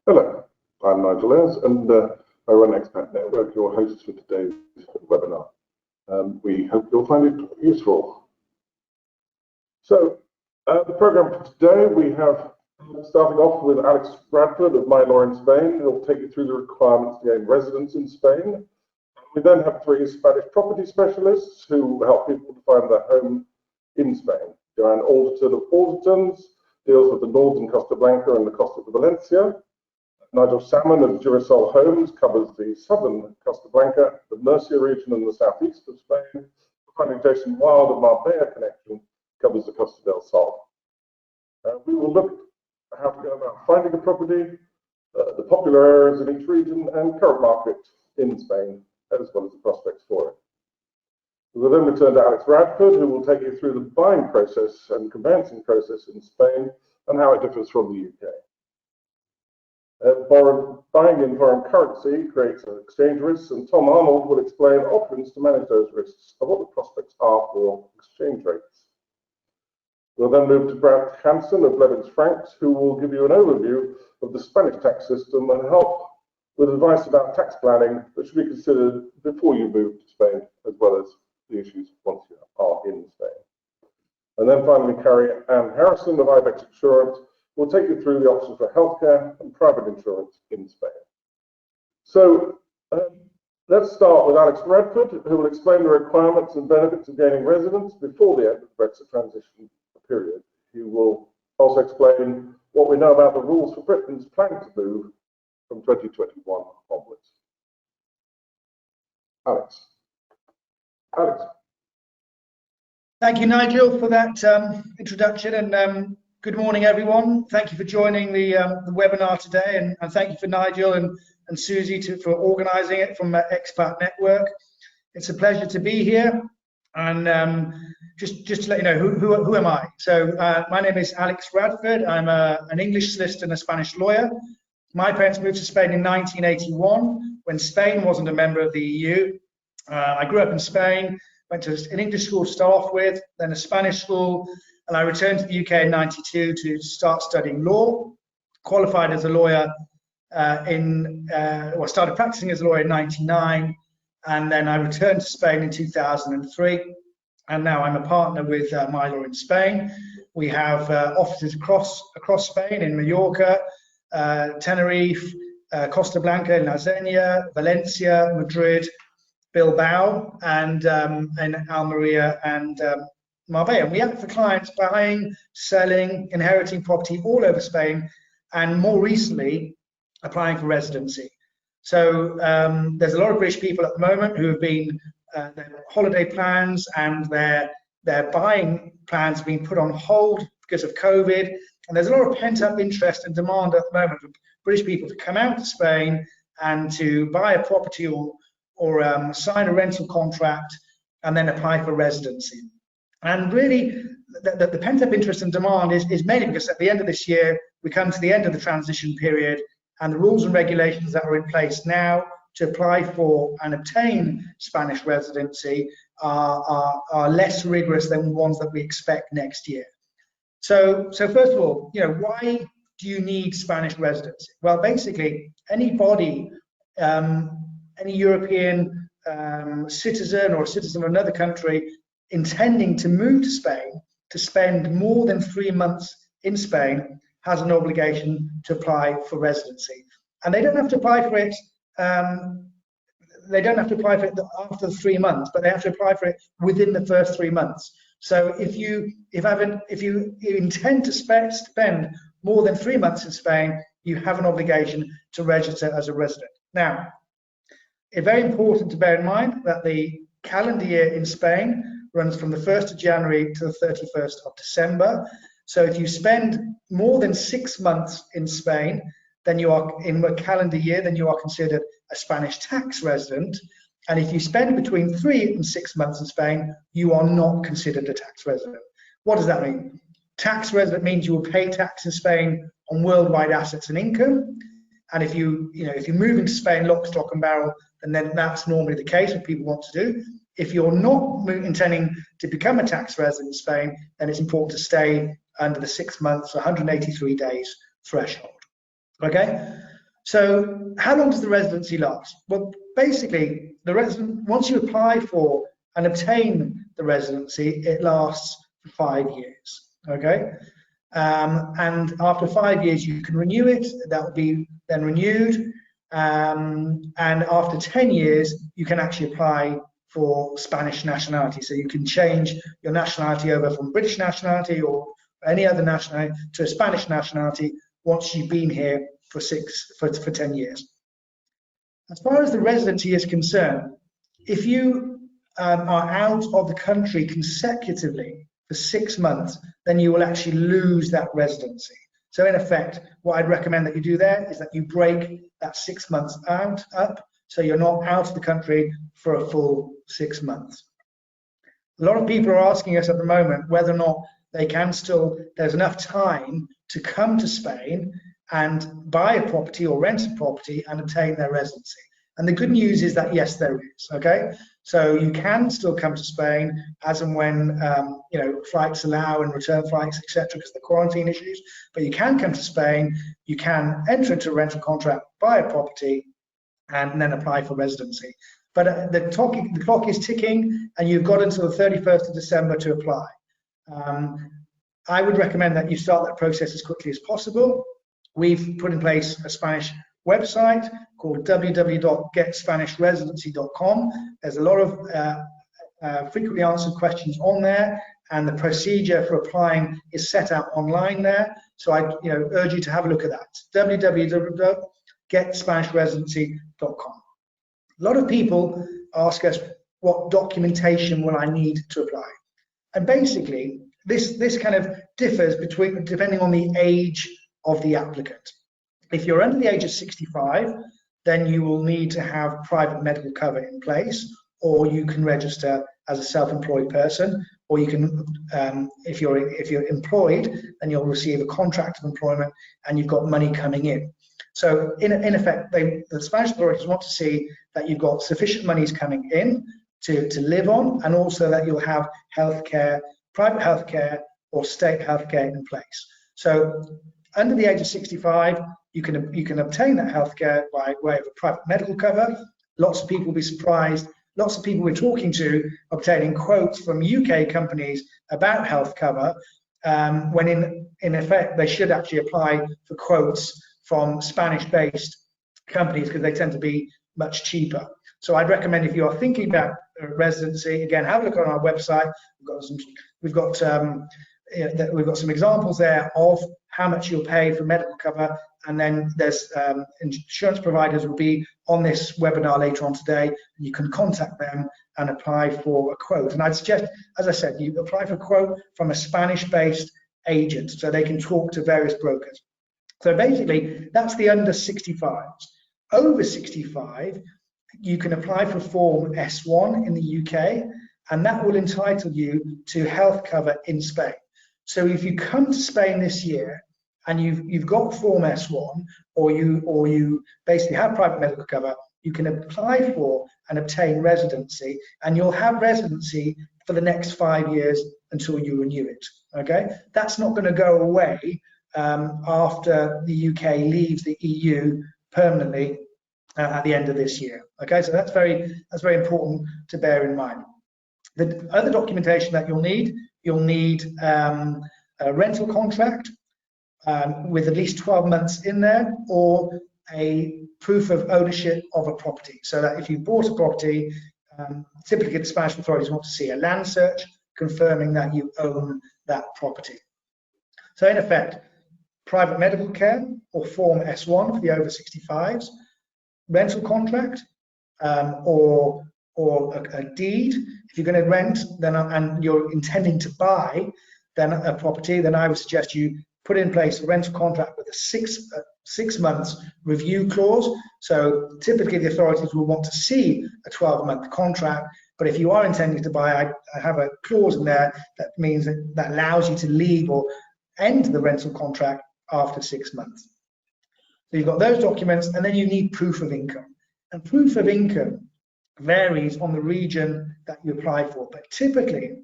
Hello, I'm Nigel Ayers, and I run Expat Network, your host for today's webinar. We hope you'll find it useful. So, the program for today, we have starting off with Alex Radford of My Law in Spain, who will take you through the requirements to gain residence in Spain. We then have three Spanish property specialists who help people to find their home in Spain. Joanne Alderton of Aldertons deals with the northern Costa Blanca and the Costa de Valencia. Nigel Salmon of Durasol Homes covers the southern Costa Blanca, the Murcia region and the southeast of Spain. Finding Jason Wild of Marbella Connection covers the Costa del Sol. We will look at how to go about finding a property, the popular areas in each region and current market in Spain, as well as the prospects for it. We will then return to Alex Radford, who will take you through the buying process and conveyancing process in Spain and how it differs from the UK. Buying in foreign currency creates exchange risks, and Tom Arnold will explain options to manage those risks and what the prospects are for exchange rates. We'll then move to Brad Hansen of Blevins Franks, who will give you an overview of the Spanish tax system and help with advice about tax planning that should be considered before you move to Spain, as well as the issues once you are in Spain. And then finally, Carrie Ann Harrison of Ibex Insurance will take you through the options for healthcare and private insurance in Spain. So let's start with Alex Radford, who will explain the requirements and benefits of gaining residence before the end of the Brexit transition period. He will also explain what we know about the rules for Britain's plan to move from 2021 onwards. Alex. Thank you, Nigel, for that introduction, and good morning, everyone. Thank you for joining the webinar today, and thank you for Nigel and Susie for organising it from Expat Network. It's a pleasure to be here, and just to let you know, who am I? So my name is Alex Radford. I'm an English solicitor and a Spanish lawyer. My parents moved to Spain in 1981 when Spain wasn't a member of the EU. I grew up in Spain, went to an English school to start off with, then a Spanish school, and I returned to the UK in '92 to start studying law. Qualified as a lawyer started practicing as a lawyer in '99, and then I returned to Spain in 2003. And now I'm a partner with My Law in Spain. We have offices across Spain in Mallorca, Tenerife, Costa Blanca, La Zenia, Valencia, Madrid, Bilbao, and Almeria and Marbella. And we act for clients buying, selling, inheriting property all over Spain, and more recently, applying for residency. So there's a lot of British people at the moment who have been, their holiday plans and their buying plans have been put on hold because of COVID. And there's a lot of pent-up interest and demand at the moment for British people to come out to Spain and to buy a property or sign a rental contract and then apply for residency. And really, the pent-up interest and demand is mainly because at the end of this year, we come to the end of the transition period, and the rules and regulations that are in place now to apply for and obtain Spanish residency are less rigorous than the ones that we expect next year. So first of all, why do you need Spanish residency? Well, basically, anybody, any European citizen or a citizen of another country intending to move to Spain to spend more than 3 months in Spain has an obligation to apply for residency. And they don't have to apply for it. They don't have to apply for it after 3 months, but they have to apply for it within the first 3 months. So if you intend to spend more than 3 months in Spain, you have an obligation to register as a resident. Now, it's very important to bear in mind that the calendar year in Spain runs from the 1st of January to the 31st of December. So if you spend more than 6 months in Spain, then you are in a calendar year, then you are considered a Spanish tax resident. And if you spend between 3 and 6 months in Spain, you are not considered a tax resident. What does that mean? Tax resident means you will pay tax in Spain on worldwide assets and income. And if you move into Spain lock, stock and barrel, then that's normally the case, what people want to do. If you're not intending to become a tax resident in Spain, then it's important to stay under the 6 months, 183 days threshold. Okay, So how long does the residency last? Well, basically, the resident, once you apply for and obtain the residency, it lasts for 5 years, okay? And after 5 years, you can renew it. That will be then renewed. And after 10 years, you can actually apply for Spanish nationality. So you can change your nationality over from British nationality or any other nationality to a Spanish nationality once you've been here for 10 years. As far as the residency is concerned, if you are out of the country consecutively for 6 months, then you will actually lose that residency. So in effect, what I'd recommend that you do there is that you break that 6 months up, so you're not out of the country for a full 6 months. A lot of people are asking us at the moment whether or not they can still, there's enough time to come to Spain and buy a property or rent a property and obtain their residency. And the good news is that yes, there is. Okay, so you can still come to Spain as and when flights allow and return flights, etc., because of the quarantine issues. But you can come to Spain. You can enter into a rental contract, buy a property, and then apply for residency. But the clock is ticking, and you've got until the 31st of December to apply. I would recommend that you start that process as quickly as possible. We've put in place a Spanish website called www.getspanishResidency.com. There's a lot of frequently answered questions on there, and the procedure for applying is set out online there. So I urge you to have a look at that. www.getspanishResidency.com. A lot of people ask us, what documentation will I need to apply? And basically, this kind of differs depending on the age of the applicant. If you're under the age of 65, then you will need to have private medical cover in place, or you can register as a self-employed person, or you can, if you're employed, then you'll receive a contract of employment and you've got money coming in. So in effect, the Spanish authorities want to see that you've got sufficient monies coming in to live on, and also that you'll have healthcare, private healthcare or state healthcare in place. So under the age of 65, you can obtain that healthcare by way of a private medical cover. Lots of people will be surprised. Lots of people we're talking to obtaining quotes from UK companies about health cover, when in effect they should actually apply for quotes from Spanish-based companies because they tend to be much cheaper. So I'd recommend, if you are thinking about residency, again, have a look on our website. We've got some examples there of how much you'll pay for medical cover, and then there's insurance providers will be on this webinar later on today. You can contact them and apply for a quote. And I'd suggest, as I said, you apply for a quote from a Spanish-based agent so they can talk to various brokers. So basically, that's the under 65s. Over 65, you can apply for Form S1 in the UK, and that will entitle you to health cover in Spain. So if you come to Spain this year and you've got Form S1, or you basically have private medical cover, you can apply for and obtain residency, and you'll have residency for the next 5 years until you renew it. Okay, that's not going to go away after the UK leaves the EU permanently at the end of this year. Okay, so that's very important to bear in mind. The other documentation that you'll need a rental contract with at least 12 months in there, or a proof of ownership of a property. So that if you bought a property, typically the Spanish authorities want to see a land search confirming that you own that property. So in effect, private medical care or Form S1 for the over 65s, rental contract, or a deed. If you're going to rent, then and you're intending to buy then a property, then I would suggest you put in place a rental contract with a six months review clause. So typically the authorities will want to see a 12-month contract, but if you are intending to buy, I have a clause in there that means that allows you to leave or end the rental contract after 6 months. So you've got those documents, and then you need proof of income. And proof of income varies on the region that you apply for, but typically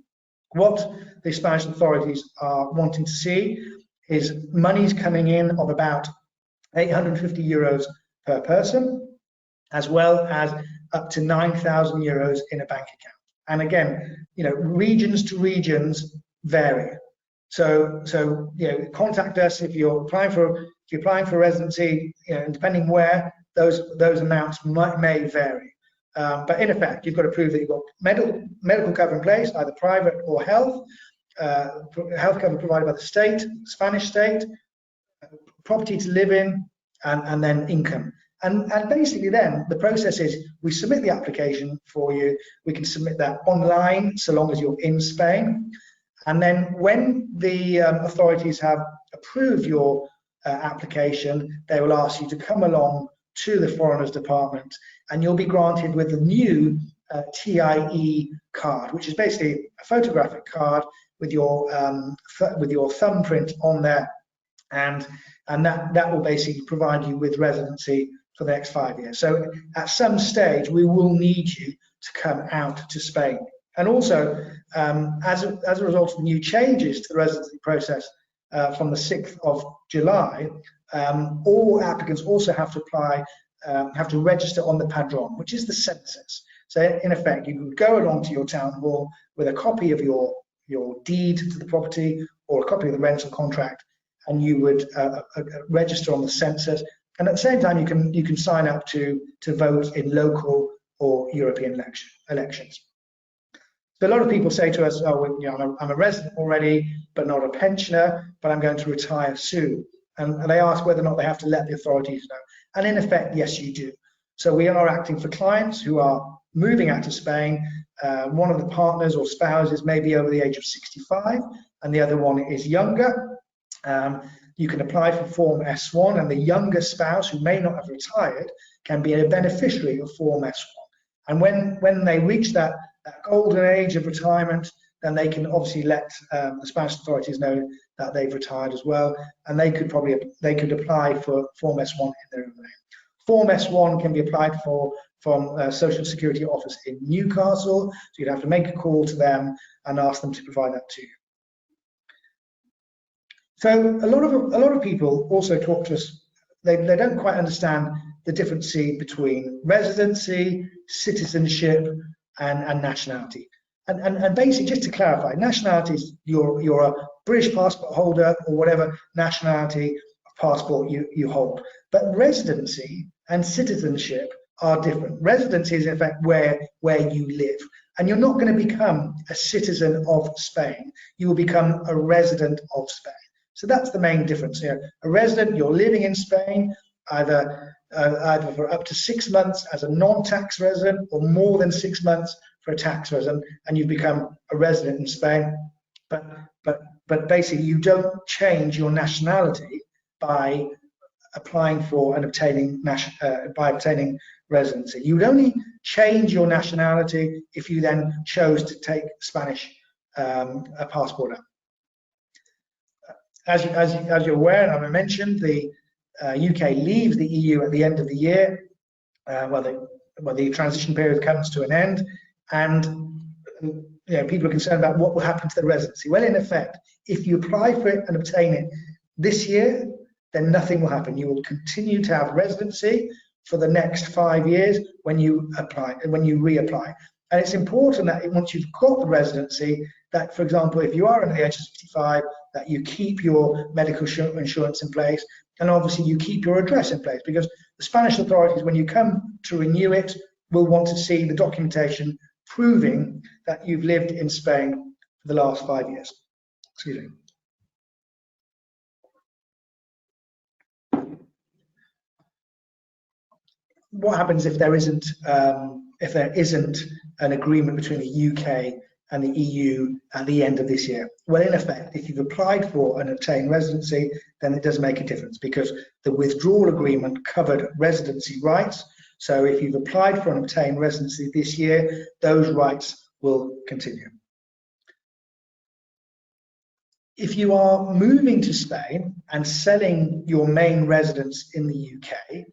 what the Spanish authorities are wanting to see is monies coming in of about 850 euros per person, as well as up to 9,000 euros in a bank account. And again, regions to regions vary. So contact us if you're applying for residency. Depending where, those amounts may vary. But in effect, you've got to prove that you've got medical cover in place, either private or health cover provided by the state, Spanish state, property to live in, and then income. And basically then the process is we submit the application for you. We can submit that online so long as you're in Spain. And then when the authorities have approved your application, they will ask you to come along to the Foreigners Department, and you'll be granted with the new TIE card, which is basically a photographic card with your thumbprint on there, and that will basically provide you with residency for the next 5 years. So at some stage, we will need you to come out to Spain. And also, as a result of the new changes to the residency process from the 6th of July, all applicants also have to register on the Padron, which is the census. So in effect, you would go along to your town hall with a copy of your deed to the property or a copy of the rental contract, and you would register on the census. And at the same time, you can sign up to vote in local or European elections. So a lot of people say to us, oh, I'm a resident already, but not a pensioner, but I'm going to retire soon. And they ask whether or not they have to let the authorities know. And in effect, yes, you do. So we are acting for clients who are moving out to Spain. One of the partners or spouses may be over the age of 65, and the other one is younger. You can apply for Form S1, and the younger spouse who may not have retired can be a beneficiary of Form S1. And when they reach that golden age of retirement, then they can obviously let the Spanish authorities know that they've retired as well, and they could apply for Form S1 in their own name. Form S1 can be applied for from a Social Security office in Newcastle, so you'd have to make a call to them and ask them to provide that to you. So a lot of people also talk to us. They don't quite understand the difference between residency, citizenship, and nationality. And basically, just to clarify, nationality is you're a British passport holder or whatever nationality passport you hold. But residency and citizenship are different. Residency is in fact where you live. And you're not going to become a citizen of Spain. You will become a resident of Spain. So that's the main difference here. A resident, you're living in Spain, either for up to 6 months as a non-tax resident or more than 6 months for a tax resident, and you become a resident in Spain. But basically, you don't change your nationality by applying for and obtaining residency. You would only change your nationality if you then chose to take Spanish a passport out. As you're aware, and I mentioned, the UK leaves the EU at the end of the year. The transition period comes to an end, and people are concerned about what will happen to the residency. Well, in effect, if you apply for it and obtain it this year, then nothing will happen. You will continue to have residency for the next 5 years when you apply and when you reapply. And it's important that once you've got the residency, that, for example, if you are under the age of 65, that you keep your medical insurance in place, and obviously you keep your address in place, because the Spanish authorities, when you come to renew it, will want to see the documentation proving that you've lived in Spain for the last 5 years. Excuse me. What happens if there isn't an agreement between the UK and the EU at the end of this year? Well, in effect, if you've applied for and obtained residency, then it does make a difference, because the withdrawal agreement covered residency rights. So if you've applied for and obtained residency this year, those rights will continue. If you are moving to Spain and selling your main residence in the UK,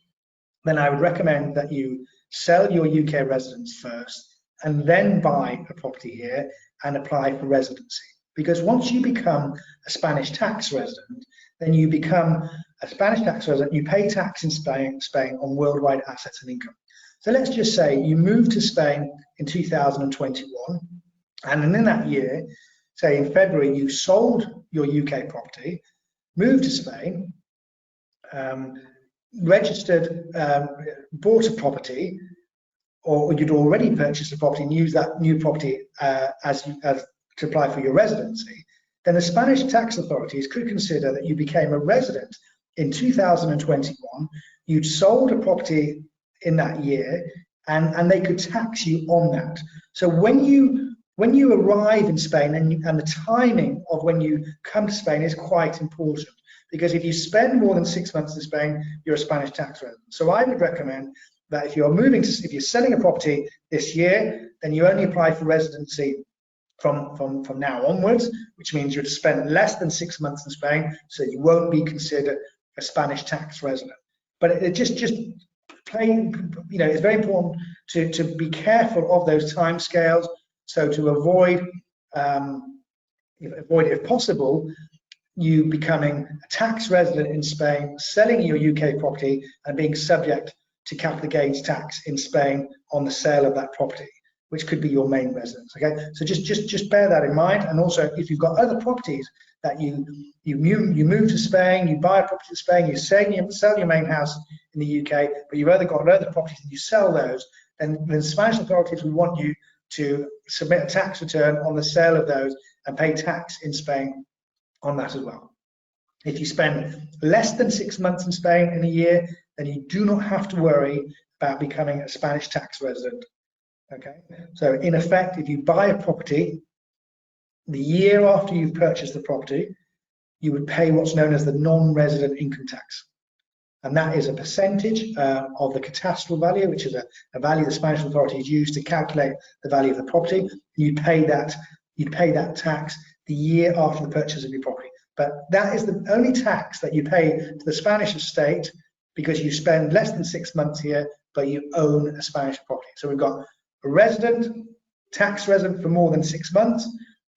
then I would recommend that you sell your UK residence first and then buy a property here and apply for residency. Because once you become a Spanish tax resident, then you become a Spanish tax resident, you pay tax in Spain on worldwide assets and income. So let's just say you moved to Spain in 2021, and in that year, say in February, you sold your UK property, moved to Spain, registered, bought a property, or you'd already purchased a property and used that new property as to apply for your residency, then the Spanish tax authorities could consider that you became a resident in 2021, you'd sold a property in that year, and they could tax you on that. So when you arrive in Spain, and the timing of when you come to Spain is quite important, because if you spend more than 6 months in Spain, you're a Spanish tax resident. So I would recommend that if you're selling a property this year, then you only apply for residency from now onwards, which means you'd spend less than 6 months in Spain, so you won't be considered a Spanish tax resident. But it just playing, it's very important to be careful of those timescales. So to avoid, if possible, you becoming a tax resident in Spain, selling your UK property, and being subject to capital gains tax in Spain on the sale of that property, which could be your main residence. Okay, so just bear that in mind. And also, if you've got other properties that you move to Spain, you buy a property in Spain, you sell your main house in the UK, but you've got other properties and you sell those, then the Spanish authorities will want you to submit a tax return on the sale of those and pay tax in Spain on that as well. If you spend less than 6 months in Spain in a year, then you do not have to worry about becoming a Spanish tax resident. Okay, so in effect, if you buy a property, the year after you've purchased the property, you would pay what's known as the non-resident income tax. And that is a percentage of the catastral value, which is a value the Spanish authorities use to calculate the value of the property. You'd pay that tax the year after the purchase of your property. But that is the only tax that you pay to the Spanish estate, because you spend less than 6 months here, but you own a Spanish property. So we've got a resident, tax resident for more than 6 months,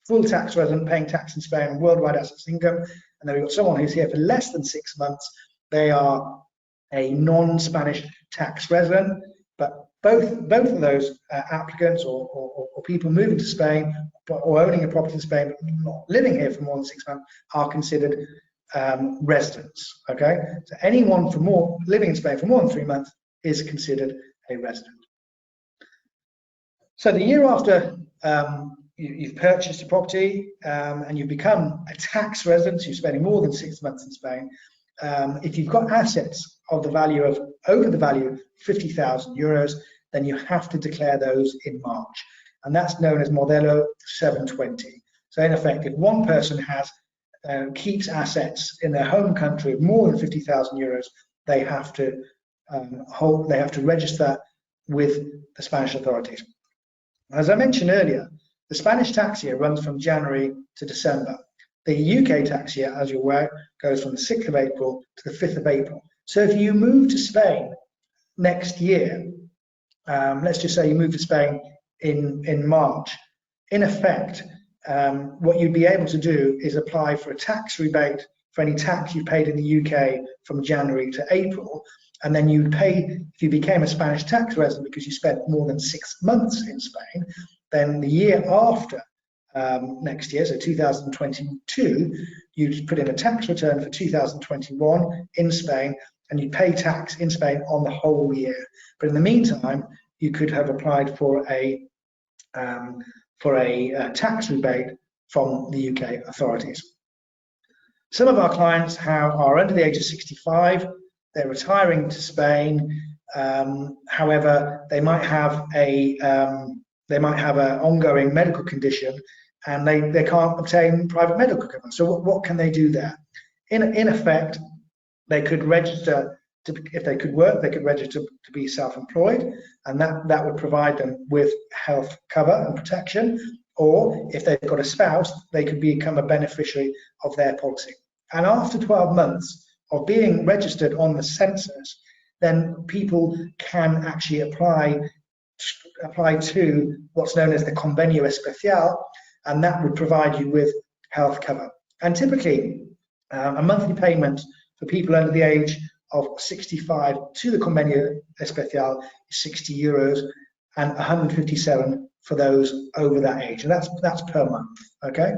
full tax resident paying tax in Spain on worldwide assets and income, and then we've got someone who's here for less than 6 months. They are a non-Spanish tax resident, but both of those applicants or people moving to Spain or owning a property in Spain but not living here for more than 6 months are considered residents. Okay, so anyone living in Spain for more than 3 months is considered a resident. So the year after you've purchased a property and you've become a tax resident, so you're spending more than 6 months in Spain, if you've got assets of the value of over the value of 50,000 euros, then you have to declare those in March, and that's known as Modelo 720. So in effect, if one person keeps assets in their home country of more than 50,000 euros, they have to register with the Spanish authorities. As I mentioned earlier, the Spanish tax year runs from January to December. The UK tax year, as you're aware, goes from the 6th of April to the 5th of April. So if you move to Spain next year, let's just say you move to Spain in March, in effect, what you'd be able to do is apply for a tax rebate for any tax you paid in the UK from January to April, and then you'd pay, if you became a Spanish tax resident because you spent more than 6 months in Spain, then the year after next year, so 2022, you'd put in a tax return for 2021 in Spain, and you'd pay tax in Spain on the whole year. But in the meantime, you could have applied for a tax rebate from the UK authorities. Some of our clients are under the age of 65. They're retiring to Spain. However, they might have an ongoing medical condition, and they can't obtain private medical cover. So what can they do there? In effect, they could register if they could work, they could register to be self-employed, and that would provide them with health cover and protection. Or if they've got a spouse, they could become a beneficiary of their policy. And after 12 months of being registered on the census, then people can actually apply to what's known as the Convenio Especial, and that would provide you with health cover. And typically, a monthly payment for people under the age of 65 to the Convenio Especial is €60 and 157 for those over that age, and that's per month. Okay.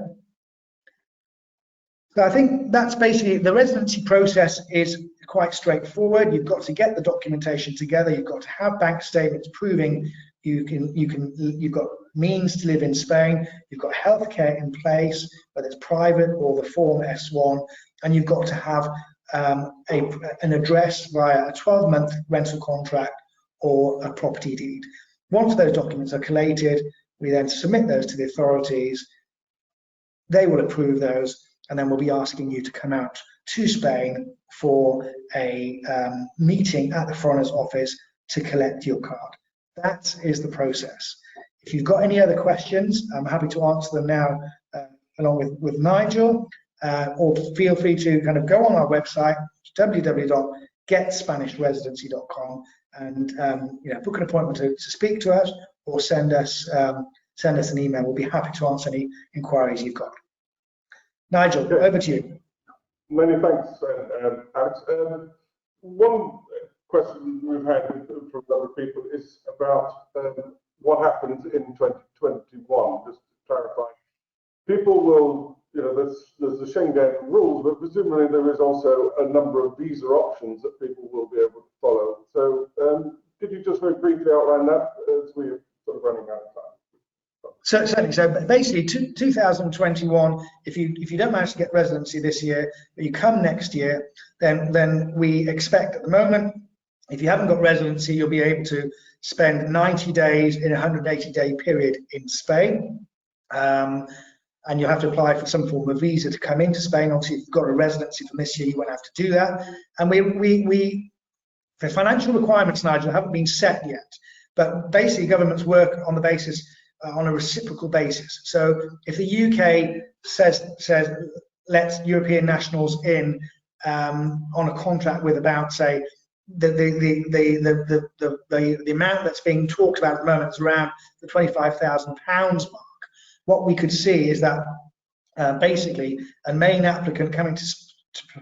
So I think that's basically the residency process is quite straightforward. You've got to get the documentation together. You've got to have bank statements proving you've got means to live in Spain. You've got healthcare in place, whether it's private or the Form S1, and you've got to have an address via a 12-month rental contract or a property deed. Once those documents are collated, we then submit those to the authorities. They will approve those, and then we'll be asking you to come out to Spain for a meeting at the foreigner's office to collect your card. That is the process. If you've got any other questions, I'm happy to answer them now along with Nigel, or feel free to kind of go on our website, www.getspanishResidency.com, and book an appointment to speak to us, or send us an email. We'll be happy to answer any inquiries you've got. Nigel, okay. Over to you. Many thanks, Alex. One question we've had from other people is about what happens in 2021. Just to clarify, people will, there's the Schengen rules, but presumably there is also a number of visa options that people will be able to follow. So could you just very briefly outline that as we're sort of running out of time? So certainly. So basically, 2021. If you don't manage to get residency this year, but you come next year, then we expect at the moment, if you haven't got residency, you'll be able to spend 90 days in a 180-day period in Spain, and you'll have to apply for some form of visa to come into Spain. Obviously, if you've got a residency from this year, you won't have to do that. And the financial requirements, Nigel, haven't been set yet, but basically governments work on the basis. On a reciprocal basis. So if the UK says let European nationals in on a contract with about, say, the amount that's being talked about at the moment is around the £25,000 mark. What we could see is that basically a main applicant coming to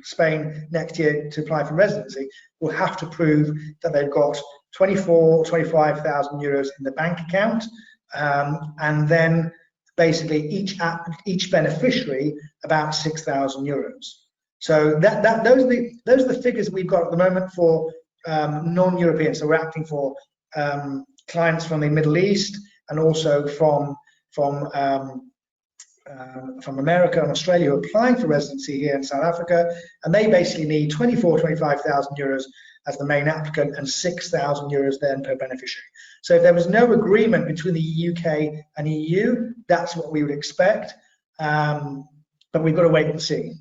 Spain next year to apply for residency will have to prove that they've got €25,000 in the bank account. And then basically each beneficiary about €6,000. So those are the figures we've got at the moment for non-Europeans. So we're acting for clients from the Middle East and also from America and Australia who are applying for residency here in South Africa, and they basically need €25,000 as the main applicant and €6,000 then per beneficiary. So if there was no agreement between the UK and EU, that's what we would expect, but we've got to wait and see.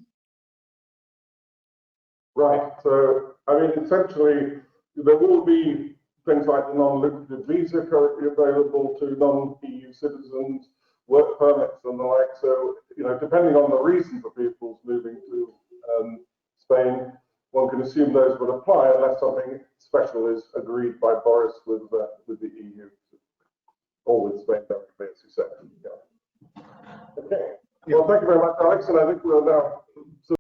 Right, so I mean, essentially, there will be things like the non-lucrative visa currently available to non-EU citizens, work permits and the like. So, depending on the reason for people's moving to Spain, one can assume those would apply unless something special is agreed by Boris with the EU or with Spain directly, as you said. Yeah. Okay. Well, thank you very much, Alex, and I think we'll now